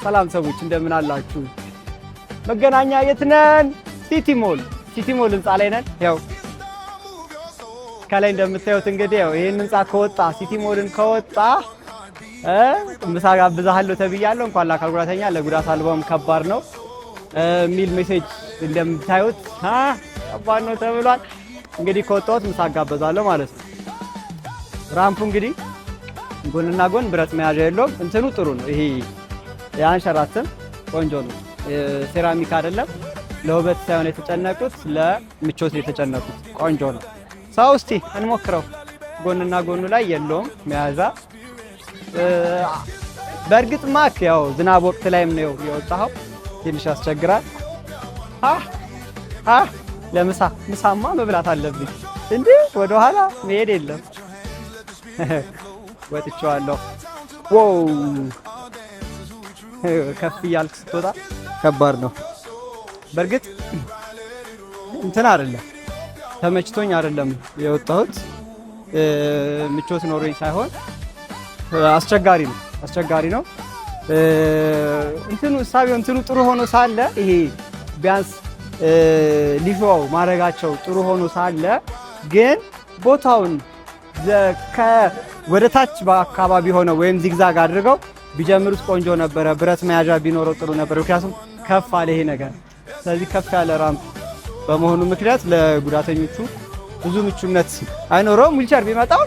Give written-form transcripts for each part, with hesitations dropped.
ሰላም ሰዎች እንደምን አላችሁ? መገናኛ የት ነን? ሲቲ ሞል ህንፃ ላይ ነን። ያው ከላይ እንደምታዩት እንግዲህ ያው ይሄን ህንፃ ከወጣ ሲቲ ሞልን ከወጣ ምሳ ጋብዛለሁ ተብያለሁ። እንኳን ለአካል ጉዳተኛ ለጉዳት አልባውም ከባድ ነው ሚል ሜሴጅ እንደምታዩት ከባድ ነው ተብሏል። እንግዲህ ከወጣሁት ምሳ ጋብዛለሁ ማለት ነው። ራምፑ እንግዲህ ጎንና ጎን ብረት መያዣ የለውም። እንትኑ ጥሩ ነው። ይሄ ያንሸራትም ቆንጆ ነው። ሴራሚክ አይደለም። ለውበት ሳይሆን የተጨነቁት ለምቾት የተጨነቁት ቆንጆ ነው። ሰው እስቲ እንሞክረው። ጎንና ጎኑ ላይ የለውም መያዣ። በእርግጥ ማክ ያው ዝናብ ወቅት ላይም ነው የወጣው። ትንሽ ያስቸግራል። ለምሳማ መብላት አለብኝ እንዴ ወደ ኋላ መሄድ የለም። ወጥቻለሁ። ዋው ከፍ ያልክ ስትወጣ ከባድ ነው። በእርግጥ እንትን አይደለም ተመችቶኝ አይደለም የወጣሁት ምቾት ኖሮኝ ሳይሆን አስቸጋሪ ነው። እንትኑ ጥሩ ሆኖ ሳለ ይሄ ቢያንስ ሊሾው ማድረጋቸው ጥሩ ሆኖ ሳለ ግን ቦታውን ወደ ታች በአካባቢ ሆነው ወይም ዚግዛግ አድርገው ቢጀምሩት ቆንጆ ነበረ። ብረት መያዣ ቢኖረው ጥሩ ነበር። ምክንያቱም ከፍ አለ ይሄ ነገር። ስለዚህ ከፍ ያለ ራምፕ በመሆኑ ምክንያት ለጉዳተኞቹ ብዙ ምቹነት አይኖረውም። ዊልቸር ቢመጣው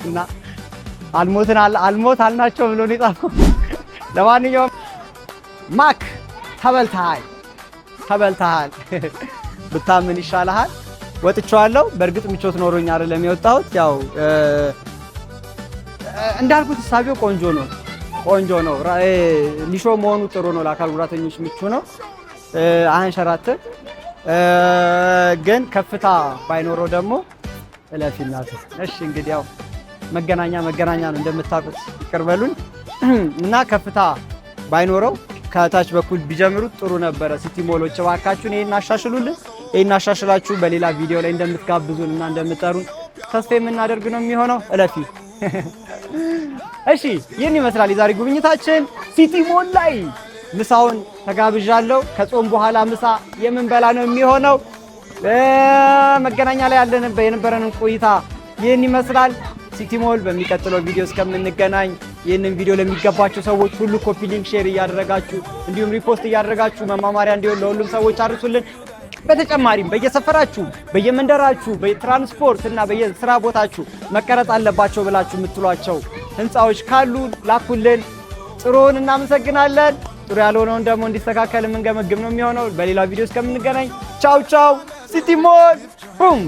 እና አልሞት አልናቸው ብሎ ነው የጻፈው። ለማንኛውም ማክ ተበልተሃል ብታምን ይሻልሃል። ወጥቻለሁ። በእርግጥ ምቾት ኖሮኝ አይደለም የወጣሁት። ያው እንዳልኩት ሳቢው ቆንጆ ነው። ሊሾ መሆኑ ጥሩ ነው። ለአካል ጉዳተኞች ምቹ ነው። አንሸራትም። ግን ከፍታ ባይኖረው ደግሞ እለፊናት። እሺ እንግዲህ ያው መገናኛ ነው እንደምታውቁት ይቅር በሉኝ እና ከፍታ ባይኖረው ከታች በኩል ቢጀምሩት ጥሩ ነበረ። ሲቲ ሞሎች እባካችሁን ይሄን አሻሽሉልን። ይሄን አሻሽላችሁ በሌላ ቪዲዮ ላይ እንደምትጋብዙን እና እንደምትጠሩን ተስፋ የምናደርግ ነው የሚሆነው። እለፊ። እሺ ይህን ይመስላል የዛሬ ጉብኝታችን ሲቲ ሞል ላይ። ምሳውን ተጋብዣለሁ። ከጾም በኋላ ምሳ የምንበላ ነው የሚሆነው። መገናኛ ላይ የነበረንን ቆይታ ይህን ይመስላል። ሲቲ ሞል በሚቀጥለው ቪዲዮ እስከምንገናኝ ይህንን ቪዲዮ ለሚገባቸው ሰዎች ሁሉ ኮፒ ሊንክ ሼር እያደረጋችሁ እንዲሁም ሪፖስት እያደረጋችሁ መማማሪያ እንዲሆን ለሁሉም ሰዎች አድርሱልን። በተጨማሪም በየሰፈራችሁ፣ በየመንደራችሁ፣ በትራንስፖርት እና በየስራ ቦታችሁ መቀረጽ አለባቸው ብላችሁ የምትሏቸው ህንፃዎች ካሉ ላኩልን። ጥሩውን እናመሰግናለን። ጥሩ ያልሆነውን ደግሞ እንዲስተካከል የምንገመግም ነው የሚሆነው። በሌላ ቪዲዮ እስከምንገናኝ ቻው። ሲቲ ሞል ቡም